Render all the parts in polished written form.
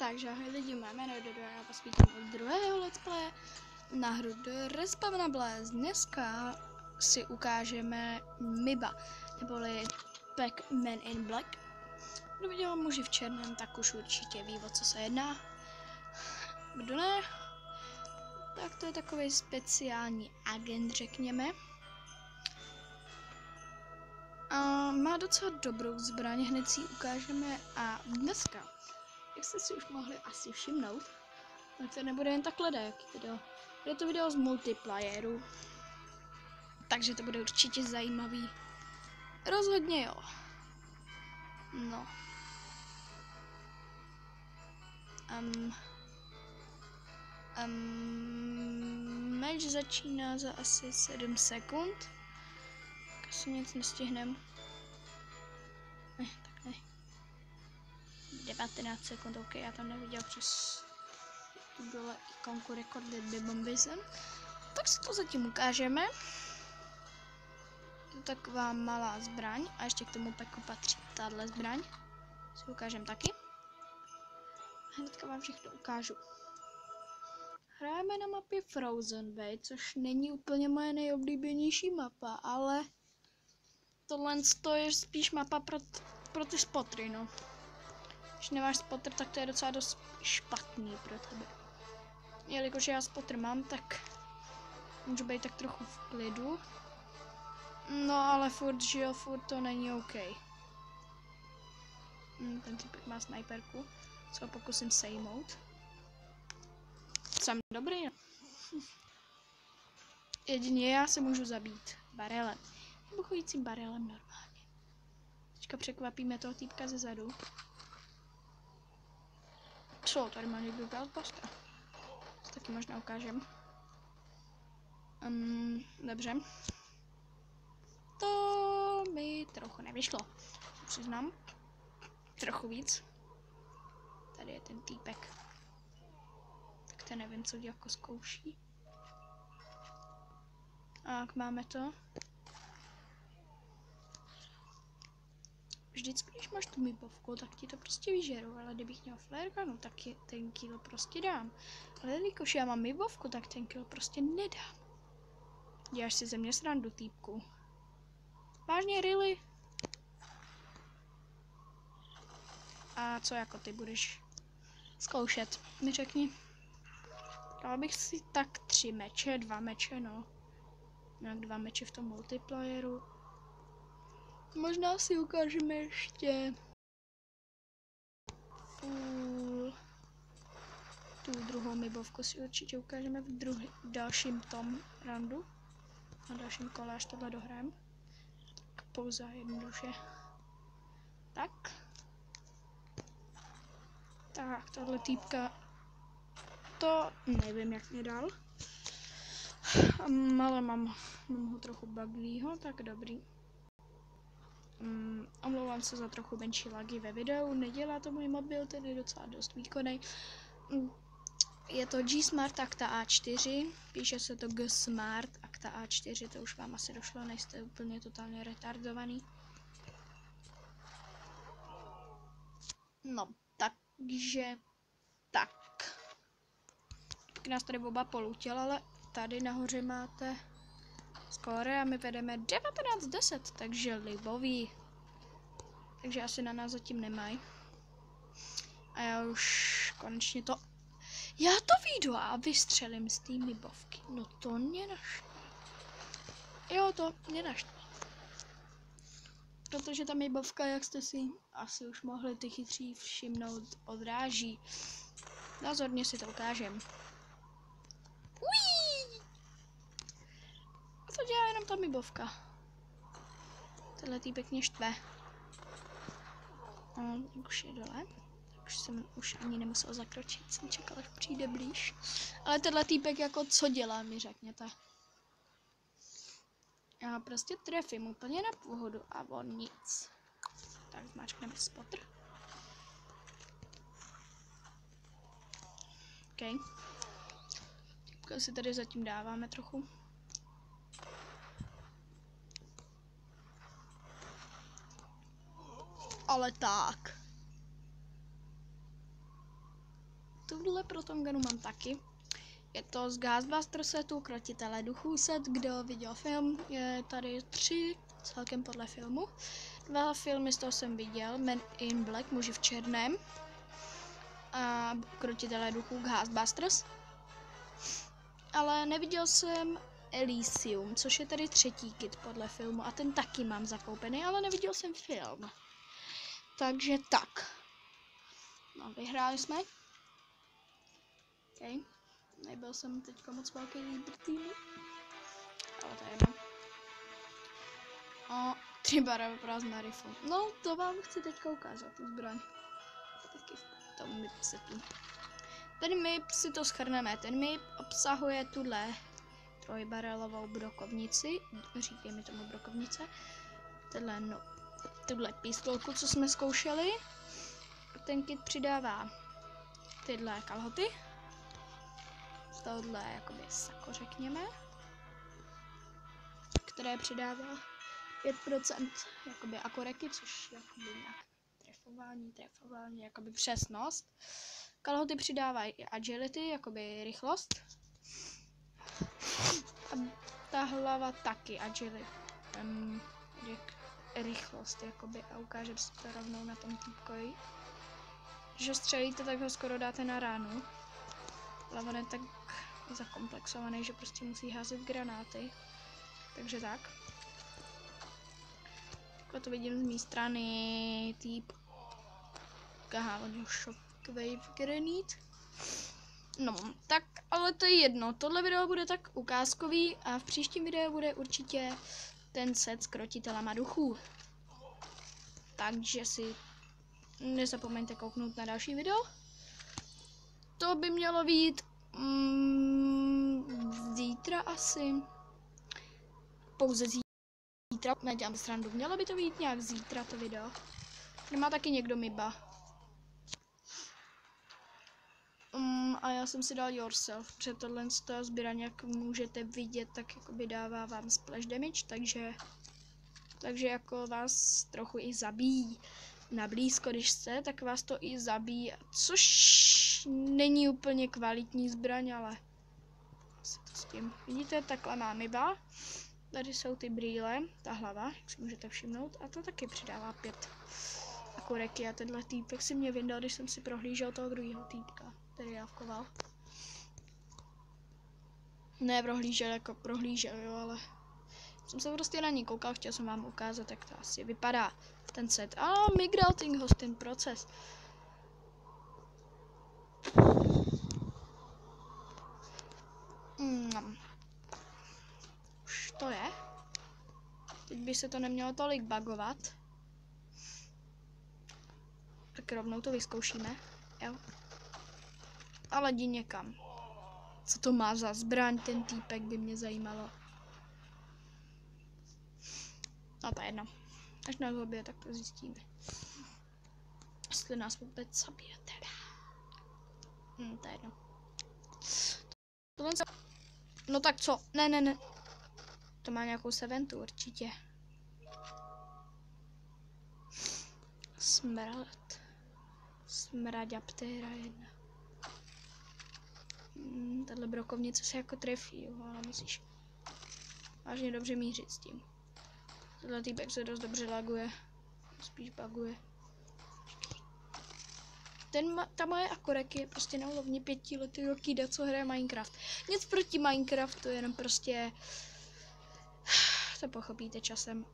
Takže ahoj lidi, máme Dodo, já vás vítám od druhého let's play na hru The Respawnables. Dneska si ukážeme MIBA, neboli Pac-Man in Black. Kdo viděl muži v černém, tak už určitě ví, o co se jedná. Kdo ne, tak to je takový speciální agent, řekněme. A má docela dobrou zbraň, hned si ji ukážeme a dneska, jak jste si už mohli asi všimnout, tak to nebude jen takhle jaký video. Bude to video z multiplayeru, takže to bude určitě zajímavý. Rozhodně jo. No. Meč začíná za asi 7 sekund. Tak asi nic nestihnem. Tak ne. 19 sekund, ok, já tam neviděl přes tu dole ikonku Recorded by Bombism. Tak si to zatím ukážeme. To je taková malá zbraň a ještě k tomu peku patří tahle zbraň. Si ukážem taky. Hnedka vám všechno ukážu. Hrajeme na mapě Frozen Bay, což není úplně moje nejoblíbenější mapa, ale tohle je spíš mapa pro ty spotry, no. Když nemáš spotr, tak to je docela dost špatný pro tebe. Jelikož já spotr mám, tak můžu být tak trochu v klidu. No ale furt, že jo, furt to není OK. Ten typek má snajperku, co ho pokusím sejmout. Jsem dobrý, no. Jedině já se můžu zabít barelem. Nebo chodícím barelem normálně. Teďka překvapíme toho týpka ze zadu. Co, tady má někdo Ghostbustera. To taky možná ukážem. Dobře. To mi trochu nevyšlo. Přiznám. Trochu víc. Tady je ten týpek. Tak to nevím, co jako zkouší. A jak máme to? Vždycky, když máš tu mibovku, tak ti to prostě vyžeru, ale kdybych měl flare gunu, tak ten kill prostě dám. Ale jelikož já mám mibovku, tak ten kill prostě nedám. Děláš si ze mě srandu, týpku. Vážně, really? A co jako ty budeš zkoušet? Mi řekni. Dala bych si tak 3 meče, 2 meče, no. Jak 2 meče v tom multiplayeru. Možná si ukážeme ještě tu druhou mibovku si určitě ukážeme v dalším tom roundu. Na dalším kole, až tohle dohrajeme. Tak pouze jednoduše. Tak. Tak, tohle týpka. To nevím, jak mě dal. Ale mám ho trochu buglýho, tak dobrý. Omlouvám se za trochu menší lagy ve videu, nedělá to můj mobil, ten je docela dost výkonný. Je to G-Smart Acta A4, píše se to G-Smart Acta A4, to už vám asi došlo, nejste úplně totálně retardovaný. No, takže tak. Tak nás tady oba polutěl, ale tady nahoře máte skóre a my vedeme 19-10, takže libový. Takže asi na nás zatím nemají. A já už konečně to... Já to vyjdu a vystřelím z té mibovky. No to mě naštve. Jo, to mě naštve. Protože ta mibovka, jak jste si asi už mohli ty chytří všimnout, odráží. Názorně si to ukážem. Uí! A to dělá jenom ta mibovka. Tenhle týpek mě štve. Už je dole. Už jsem ani nemusel zakročit, jsem čekala, až přijde blíž. Ale tenhle týpek jako co dělá, mi řekněte. Já prostě trefím úplně na pohodu a on nic. Tak zmáčkneme spotr. OK. Týpka si tady zatím dáváme trochu. Ale tak. tuhle Protongenu mám taky. Je to z Ghostbusters setu, Krotitele duchů set, kdo viděl film, je tady 3 celkem podle filmu. 2 filmy z toho jsem viděl, Men in Black, Muži v černém a Krotitele duchů Ghostbusters. Ale neviděl jsem Elysium, což je tady 3. kit podle filmu a ten taky mám zakoupený, ale neviděl jsem film. Takže tak. No, vyhráli jsme. Okay. Nebyl jsem teďka moc velký lídr týmu, ale to je jedno. O, 3 barevy prázdná rifle. No, to vám chci teďka ukázat, tu zbraň. Taky v tom MIP setu. Ten MIP si to shrneme. Ten MIP obsahuje tuhle trojbarelovou brokovnici, říkejme tomu brokovnice. Tuhle pistolku, co jsme zkoušeli. Ten kit přidává tyhle kalhoty. Z tohohle jakoby sako, řekněme. Které přidává 5% jakoby akoreky, což je jakoby nějak trefování, jakoby přesnost. Kalhoty přidávají i agility, jakoby rychlost. A ta hlava taky agility, rychlost, jakoby, a ukážem si to rovnou na tom týpkoji. Že střelíte, tak ho skoro dáte na ránu. Ale on je tak zakomplexovaný, že prostě musí házet granáty. Takže tak. Takhle to vidím z mé strany. Týp. Aha, on je Shockwave Grenade. No, tak, ale to je jedno. Tohle video bude tak ukázkový a v příštím videu bude určitě ten set s Krotitelama duchů. Takže si nezapomeňte kouknout na další video. To by mělo být zítra asi. Pouze zítra, nedělám srandu. Mělo by to být nějak zítra to video. Nemá taky někdo MIBa. A já jsem si dal Yourself, protože tohle z toho zbraň, jak můžete vidět, tak jakoby dává vám splash damage, takže jako vás trochu i zabíjí. Na blízko, když jste, tak vás to i zabíjí, což není úplně kvalitní zbraň, ale asi to s tím. Vidíte, takhle má MIBa. Tady jsou ty brýle, ta hlava, jak si můžete všimnout, a to taky přidává 5 akoreky. A tenhle týpek si mě vyndal, když jsem si prohlížel toho druhého týpka, který javkoval. Ne prohlížel jako prohlížel, jo, ale jsem se prostě na ní koukal, chtěl jsem vám ukázat, jak to asi vypadá ten set. A migrating hosting proces. Už to je. Teď by se to nemělo tolik bugovat. Tak rovnou to vyzkoušíme. Jo. Ale jdi někam. Co to má za zbraň, ten týpek, by mě zajímalo. No to je jedno. Až nás zabije, tak to zjistíme. Jestli nás vůbec zabije teda. To je jedno. No tak co? Ne. To má nějakou seventu určitě. Smrad. Smraďaptéra jedna. Tahle brokovnice se jako trefí, jo, ale musíš vážně dobře mířit s tím. Tenhle týpek se dost dobře laguje. Spíš buguje. Ta moje akorek je prostě na úrovni 5letého kida, co hraje Minecraft. Nic proti Minecraftu, jenom prostě to pochopíte časem.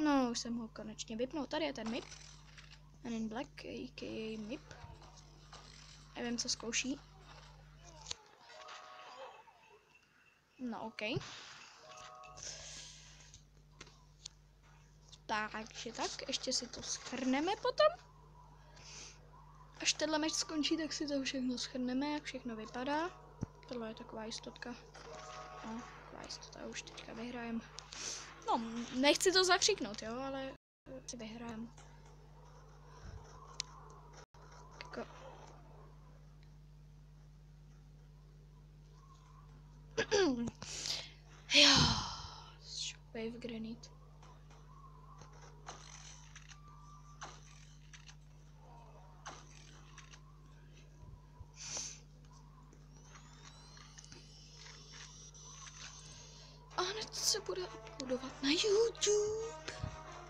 No, už jsem ho konečně vypnul. Tady je ten MIP. Men in Black, a.k.a. MIP. Nevím, co zkouší. No, OK. Takže tak, ještě si to shrneme potom. Až tenhle meč skončí, tak si to všechno shrneme, jak všechno vypadá. Tohle je taková jistotka. No, taková jistota, už teďka vyhrajem. No, nechci to zakřiknout, jo, ale si vyhrajem. Jako... Jo, Shockwave Grenade. se bude uploadovat na YouTube.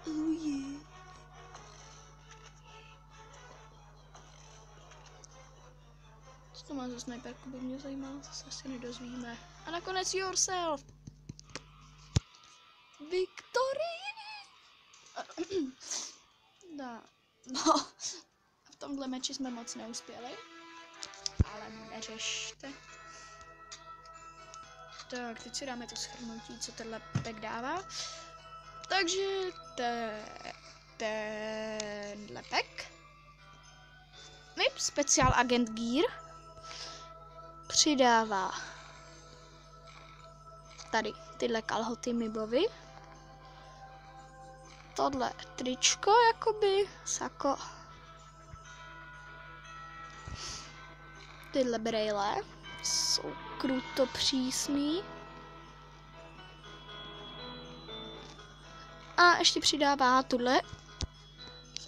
Oh yeah. Co to má za snajperku, by mě zajímalo, to se asi nedozvíme. A nakonec yourself. Victory! No, v tomhle meči jsme moc neuspěli, ale neřešte. Tak, teď si dáme to shrnutí, co tenhle pack dává. Takže tenhle pack MIP Special Agent Gear přidává tady tyhle kalhoty Mibovi. Tohle tričko, jakoby, sako. Tyhle brejle jsou kruto přísný. A ještě přidává tuhle.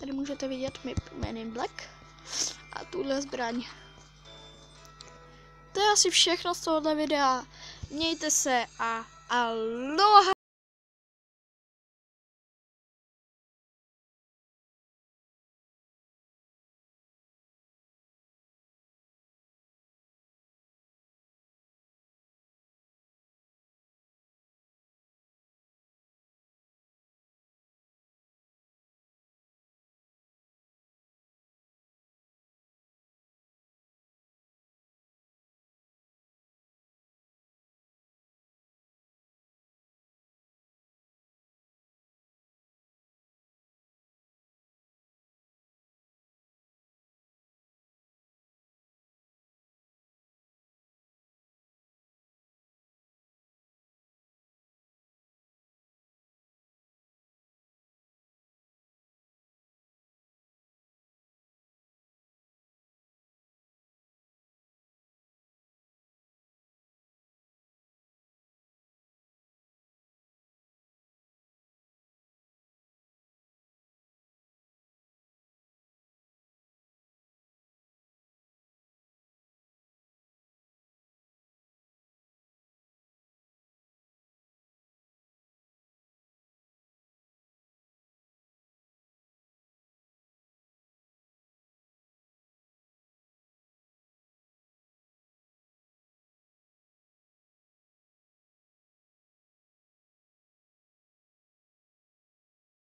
Tady můžete vidět Men in Black. A tuhle zbraň. To je asi všechno z tohohle videa. Mějte se a aloha!